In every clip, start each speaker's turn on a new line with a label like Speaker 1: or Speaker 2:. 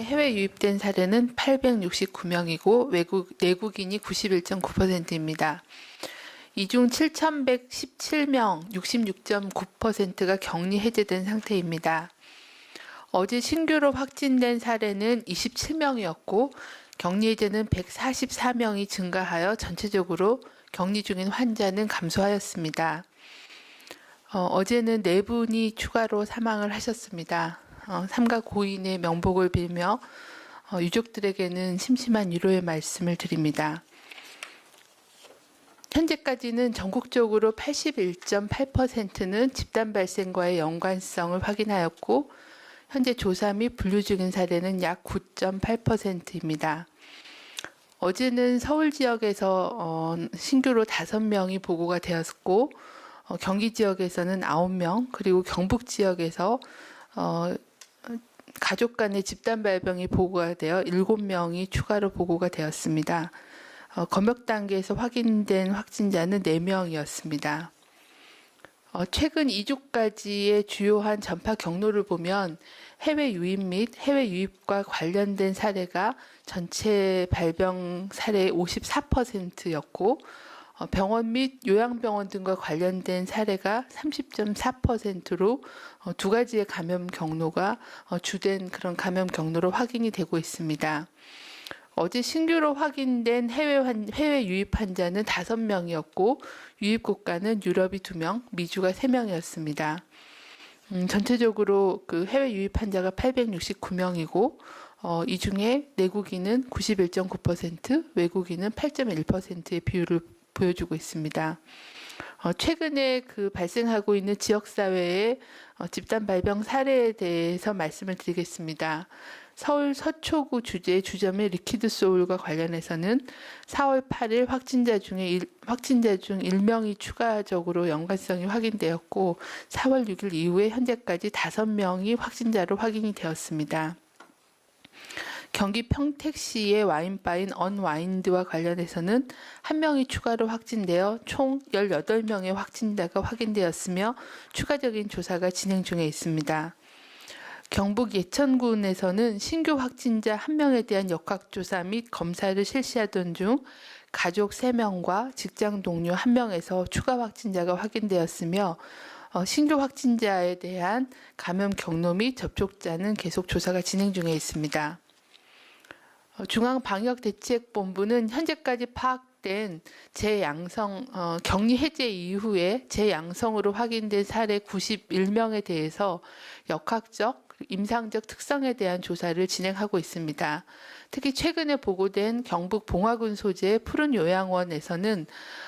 Speaker 1: 중에 해외 유입된 사례는 869명이고 내국인이 91.9%입니다. 이 중 7,117명, 66.9%가 격리 해제된 상태입니다. 어제 신규로 확진된 사례는 27명이었고 격리 해제는 144명이 증가하여 전체적으로 격리 중인 환자는 감소하였습니다. 어제는 4분이 추가로 사망을 하셨습니다. 삼가 고인의 명복을 빌며 유족들에게는 심심한 위로의 말씀을 드립니다. 현재까지는 전국적으로 81.8%는 집단 발생과의 연관성을 확인하였고 현재 조사 및 분류 중인 사례는 약 9.8%입니다. 어제는 서울 지역에서 신규로 5명이 보고가 되었고 경기 지역에서는 9명, 그리고 경북 지역에서 가족 간의 집단 발병이 보고가 되어 7명이 추가로 보고가 되었습니다. 검역 단계에서 확인된 확진자는 4명이었습니다. 최근 2주까지의 주요한 전파 경로를 보면 해외 유입 및 해외 유입과 관련된 사례가 전체 발병 사례의 54%였고 병원 및 요양병원 등과 관련된 사례가 30.4%로 두 가지의 감염 경로가 주된 그런 감염 경로로 확인이 되고 있습니다. 어제 신규로 확인된 해외 유입 환자는 5명이었고 유입 국가는 유럽이 2명, 미주가 3명이었습니다. 전체적으로 그 해외 유입 환자가 869명이고 이 중에 내국인은 91.9%, 외국인은 8.1%의 비율을 보여주고 있습니다. 최근에 그 발생하고 있는 지역사회의 집단 발병 사례에 대해서 말씀을 드리겠습니다. 서울 서초구 주재 주점의 리퀴드 소울과 관련해서는 4월 8일 확진자 중 1명이 추가적으로 연관성이 확인되었고 4월 6일 이후에 현재까지 5명이 확진자로 확인이 되었습니다. 경기 평택시의 와인바인 언와인드와 관련해서는 1명이 추가로 확진되어 총 18명의 확진자가 확인되었으며 추가적인 조사가 진행 중에 있습니다. 경북 예천군에서는 신규 확진자 1명에 대한 역학조사 및 검사를 실시하던 중 가족 3명과 직장 동료 1명에서 추가 확진자가 확인되었으며 신규 확진자에 대한 감염 경로 및 접촉자는 계속 조사가 진행 중에 있습니다. 중앙방역대책본부는 현재까지 파악된 격리 해제 이후에 재양성으로 확인된 사례 91명에 대해서 역학적, 임상적 특성에 대한 조사를 진행하고 있습니다. 특히 최근에 보고된 경북 봉화군 소재의 푸른 요양원에서는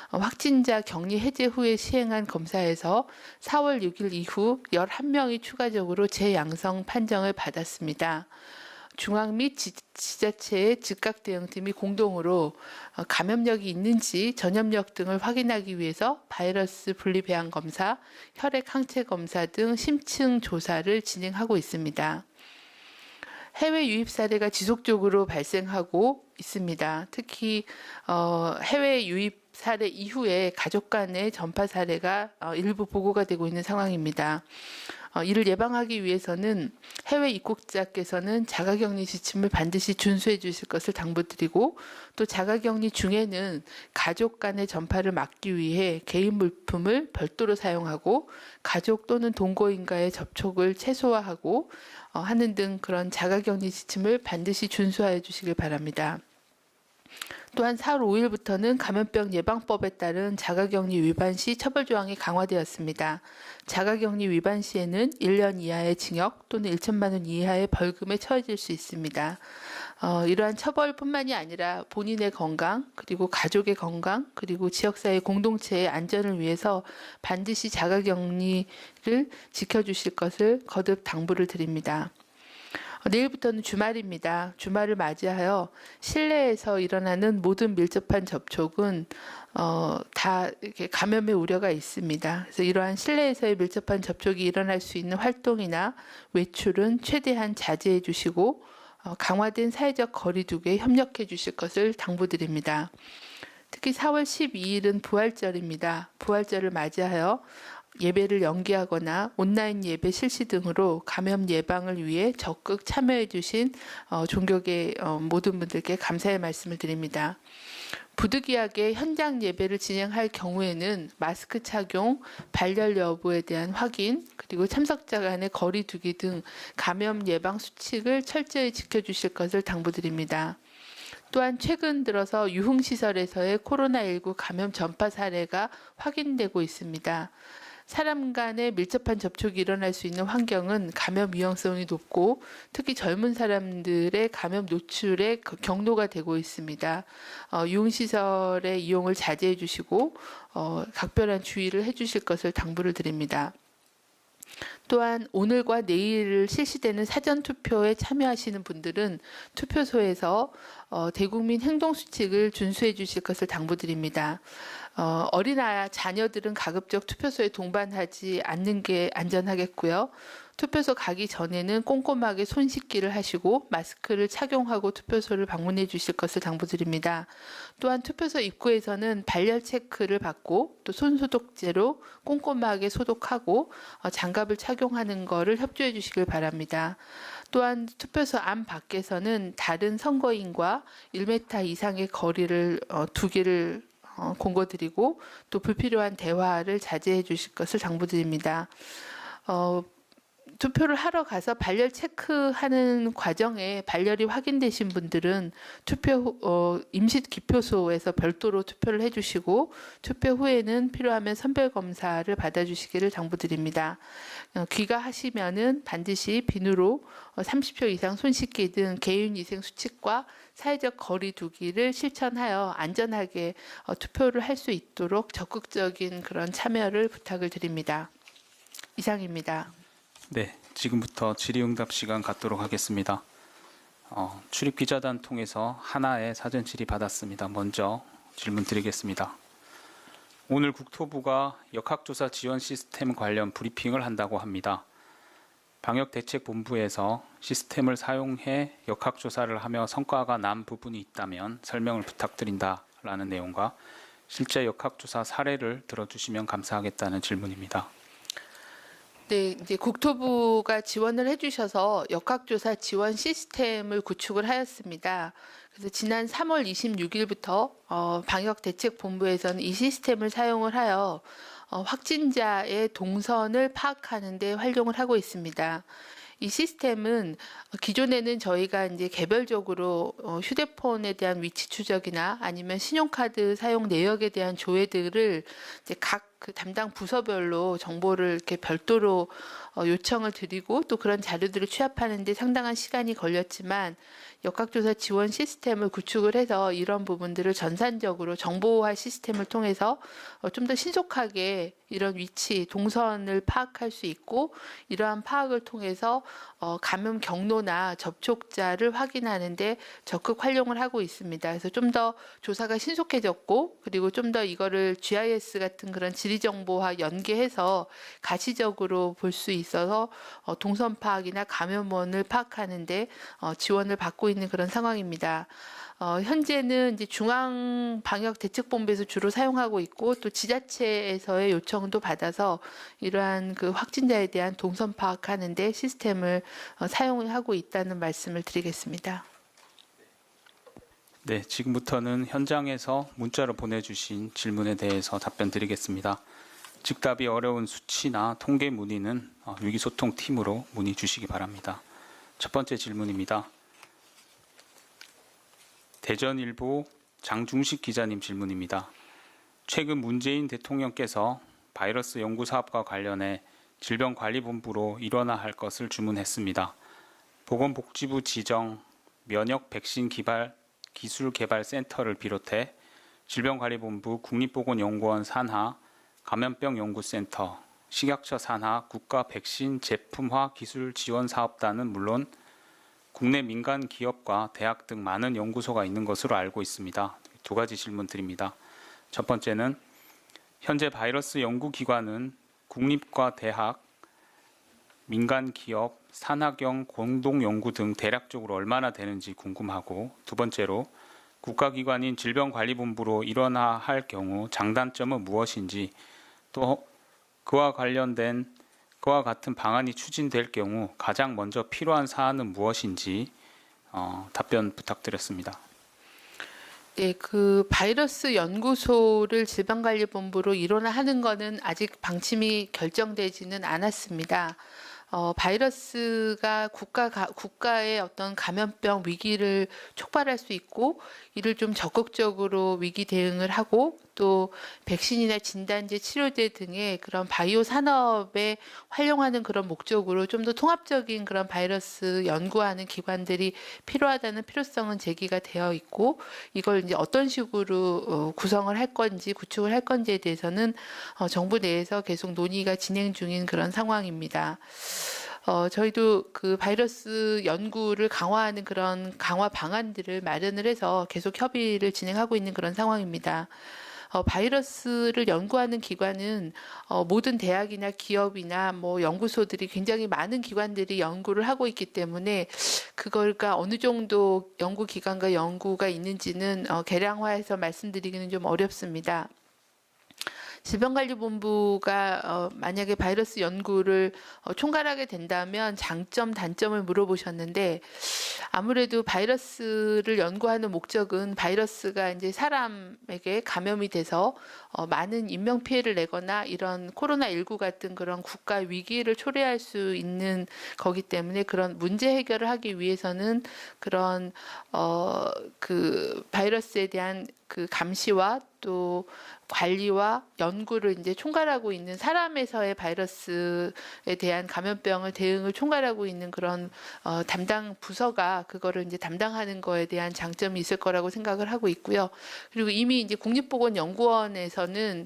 Speaker 1: 확진자 격리 해제 후에 시행한 검사에서 4월 6일 이후 11명이 추가적으로 재양성 판정을 받았습니다. 중앙 및 지자체의 즉각 대응팀이 공동으로 감염력이 있는지 전염력 등을 확인하기 위해서 바이러스 분리 배양 검사, 혈액 항체 검사 등 심층 조사를 진행하고 있습니다. 해외 유입 사례가 지속적으로 발생하고 있습니다. 특히 해외 유입 사례 이후에 가족 간의 전파 사례가 일부 보고가 되고 있는 상황입니다. 이를 예방하기 위해서는 해외 입국자께서는 자가격리 지침을 반드시 준수해 주실 것을 당부드리고 또 자가격리 중에는 가족 간의 전파를 막기 위해 개인 물품을 별도로 사용하고 가족 또는 동거인과의 접촉을 최소화하고 하는 등 그런 자가격리 지침을 반드시 준수하여 주시길 바랍니다. 또한 4월 5일부터는 감염병 예방법에 따른 자가격리 위반 시 처벌 조항이 강화되었습니다. 자가격리 위반 시에는 1년 이하의 징역 또는 1천만 원 이하의 벌금에 처해질 수 있습니다. 이러한 처벌뿐만이 아니라 본인의 건강, 그리고 가족의 건강, 그리고 지역사회 공동체의 안전을 위해서 반드시 자가격리를 지켜주실 것을 거듭 당부를 드립니다. 내일부터는 주말입니다. 주말을 맞이하여 실내에서 일어나는 모든 밀접한 접촉은 다 이렇게 감염의 우려가 있습니다. 그래서 이러한 실내에서의 밀접한 접촉이 일어날 수 있는 활동이나 외출은 최대한 자제해 주시고 강화된 사회적 거리 두기에 협력해 주실 것을 당부드립니다. 특히 4월 12일은 부활절입니다. 부활절을 맞이하여 예배를 연기하거나 온라인 예배 실시 등으로 감염 예방을 위해 적극 참여해 주신 종교계 모든 분들께 감사의 말씀을 드립니다. 부득이하게 현장 예배를 진행할 경우에는 마스크 착용, 발열 여부에 대한 확인, 그리고 참석자 간의 거리 두기 등 감염 예방 수칙을 철저히 지켜주실 것을 당부드립니다. 또한 최근 들어서 유흥시설에서의 코로나19 감염 전파 사례가 확인되고 있습니다. 사람 간의 밀접한 접촉이 일어날 수 있는 환경은 감염 위험성이 높고 특히 젊은 사람들의 감염 노출의 경로가 되고 있습니다. 유흥시설의 이용을 자제해 주시고 각별한 주의를 해 주실 것을 당부를 드립니다. 또한 오늘과 내일 실시되는 사전투표에 참여하시는 분들은 투표소에서 대국민 행동수칙을 준수해 주실 것을 당부드립니다. 어린 자녀들은 가급적 투표소에 동반하지 않는 게 안전하겠고요. 투표소 가기 전에는 꼼꼼하게 손 씻기를 하시고 마스크를 착용하고 투표소를 방문해 주실 것을 당부드립니다. 또한 투표소 입구에서는 발열 체크를 받고 또 손소독제로 꼼꼼하게 소독하고 장갑을 착용하는 것을 협조해 주시길 바랍니다. 또한 투표소 안 밖에서는 다른 선거인과 1m 이상의 거리를 두기를 공고드리고 또 불필요한 대화를 자제해 주실 것을 당부드립니다. 투표를 하러 가서 발열 체크하는 과정에 발열이 확인되신 분들은 임시 기표소에서 별도로 투표를 해주시고 투표 후에는 필요하면 선별 검사를 받아주시기를 당부드립니다. 귀가하시면은 반드시 비누로 30초 이상 손 씻기 등 개인위생 수칙과 사회적 거리 두기를 실천하여 안전하게 투표를 할 수 있도록 적극적인 그런 참여를 부탁을 드립니다. 이상입니다.
Speaker 2: 네, 지금부터 질의응답 시간 갖도록 하겠습니다. 출입 기자단 통해서 하나의 사전 질의 받았습니다. 먼저 질문 드리겠습니다. 오늘 국토부가 역학조사 지원 시스템 관련 브리핑을 한다고 합니다. 방역대책본부에서 시스템을 사용해 역학조사를 하며 성과가 난 부분이 있다면 설명을 부탁드린다라는 내용과 실제 역학조사 사례를 들어주시면 감사하겠다는 질문입니다.
Speaker 1: 네, 이제 국토부가 지원을 해주셔서 역학조사 지원 시스템을 구축을 하였습니다. 그래서 지난 3월 26일부터 방역대책본부에서는 이 시스템을 사용을 하여 확진자의 동선을 파악하는 데 활용을 하고 있습니다. 이 시스템은 기존에는 저희가 이제 개별적으로 휴대폰에 대한 위치 추적이나 아니면 신용카드 사용 내역에 대한 조회들을 이제 각 그 담당 부서별로 정보를 이렇게 별도로 요청을 드리고 또 그런 자료들을 취합하는 데 상당한 시간이 걸렸지만 역학조사 지원 시스템을 구축을 해서 이런 부분들을 전산적으로 정보화 시스템을 통해서 좀 더 신속하게 이런 위치, 동선을 파악할 수 있고 이러한 파악을 통해서 감염 경로나 접촉자를 확인하는데 적극 활용을 하고 있습니다. 그래서 좀 더 조사가 신속해졌고 그리고 좀 더 이거를 GIS 같은 그런 지리정보와 연계해서 가시적으로 볼 수 있어서 동선 파악이나 감염원을 파악하는데 지원을 받고 있는 그런 상황입니다. 현재는 이제 중앙방역대책본부에서 주로 사용하고 있고 또 지자체에서의 요청도 받아서 이러한 그 확진자에 대한 동선 파악하는데 시스템을 사용하고 있다는 말씀을 드리겠습니다.
Speaker 2: 네, 지금부터는 현장에서 문자로 보내주신 질문에 대해서 답변 드리겠습니다. 즉답이 어려운 수치나 통계 문의는 위기소통팀으로 문의 주시기 바랍니다. 첫 번째 질문입니다. 대전일보 장중식 기자님 질문입니다. 최근 문재인 대통령께서 바이러스 연구사업과 관련해 질병관리본부로 일원화 할 것을 주문했습니다. 보건복지부 지정 면역 백신 기술개발센터를 비롯해 질병관리본부 국립보건연구원 산하 감염병연구센터, 식약처 산하 국가 백신 제품화 기술 지원 사업단은 물론 국내 민간 기업과 대학 등 많은 연구소가 있는 것으로 알고 있습니다. 두 가지 질문 드립니다. 첫 번째는 현재 바이러스 연구기관은 국립과 대학, 민간 기업, 산학형 공동연구 등 대략적으로 얼마나 되는지 궁금하고 두 번째로 국가기관인 질병관리본부로 일원화할 경우 장단점은 무엇인지 또 그와 같은 방안이 추진될 경우 가장 먼저 필요한 사안은 무엇인지 답변 부탁드렸습니다.
Speaker 1: 네, 그 바이러스 연구소를 질병관리본부로 일원화하는 것은 아직 방침이 결정되지는 않았습니다. 바이러스가 국가의 어떤 감염병 위기를 촉발할 수 있고 이를 좀 적극적으로 위기 대응을 하고 또 백신이나 진단제, 치료제 등의 그런 바이오 산업에 활용하는 그런 목적으로 좀 더 통합적인 그런 바이러스 연구하는 기관들이 필요하다는 필요성은 제기가 되어 있고 이걸 이제 어떤 식으로 구성을 할 건지 구축을 할 건지에 대해서는 정부 내에서 계속 논의가 진행 중인 그런 상황입니다. 저희도 그 바이러스 연구를 강화하는 그런 강화 방안들을 마련을 해서 계속 협의를 진행하고 있는 그런 상황입니다. 바이러스를 연구하는 기관은 모든 대학이나 기업이나 뭐 연구소들이 굉장히 많은 기관들이 연구를 하고 있기 때문에 그걸가 어느 정도 연구 기관과 연구가 있는지는 계량화해서 말씀드리기는 좀 어렵습니다. 질병관리본부가 만약에 바이러스 연구를 총괄하게 된다면 장점, 단점을 물어보셨는데 아무래도 바이러스를 연구하는 목적은 바이러스가 이제 사람에게 감염이 돼서 많은 인명 피해를 내거나 이런 코로나19 같은 그런 국가 위기를 초래할 수 있는 거기 때문에 그런 문제 해결을 하기 위해서는 그런 그 바이러스에 대한 그 감시와 또 관리와 연구를 이제 총괄하고 있는 사람에서의 바이러스에 대한 감염병을 대응을 총괄하고 있는 그런 담당 부서가 그거를 이제 담당하는 거에 대한 장점이 있을 거라고 생각을 하고 있고요. 그리고 이미 이제 국립보건연구원에서는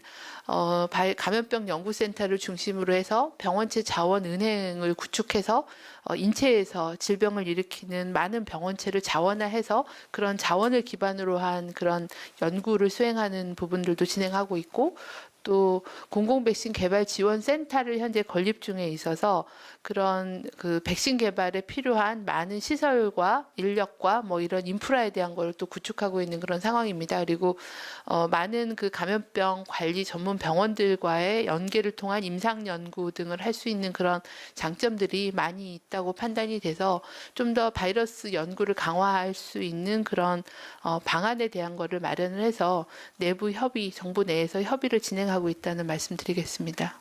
Speaker 1: 감염병 연구센터를 중심으로 해서 병원체 자원 은행을 구축해서 인체에서 질병을 일으키는 많은 병원체를 자원화해서 그런 자원을 기반으로 한 그런 연구를 수행하는 부분들도 진행하고 있고 또 공공백신 개발 지원 센터를 현재 건립 중에 있어서 그런 그 백신 개발에 필요한 많은 시설과 인력과 뭐 이런 인프라에 대한 걸 또 구축하고 있는 그런 상황입니다. 그리고 많은 그 감염병 관리 전문 병원들과의 연계를 통한 임상 연구 등을 할 수 있는 그런 장점들이 많이 있다고 판단이 돼서 좀 더 바이러스 연구를 강화할 수 있는 그런 방안에 대한 거를 마련을 해서 내부 협의, 정부 내에서 협의를 진행하고 있다는 말씀드리겠습니다.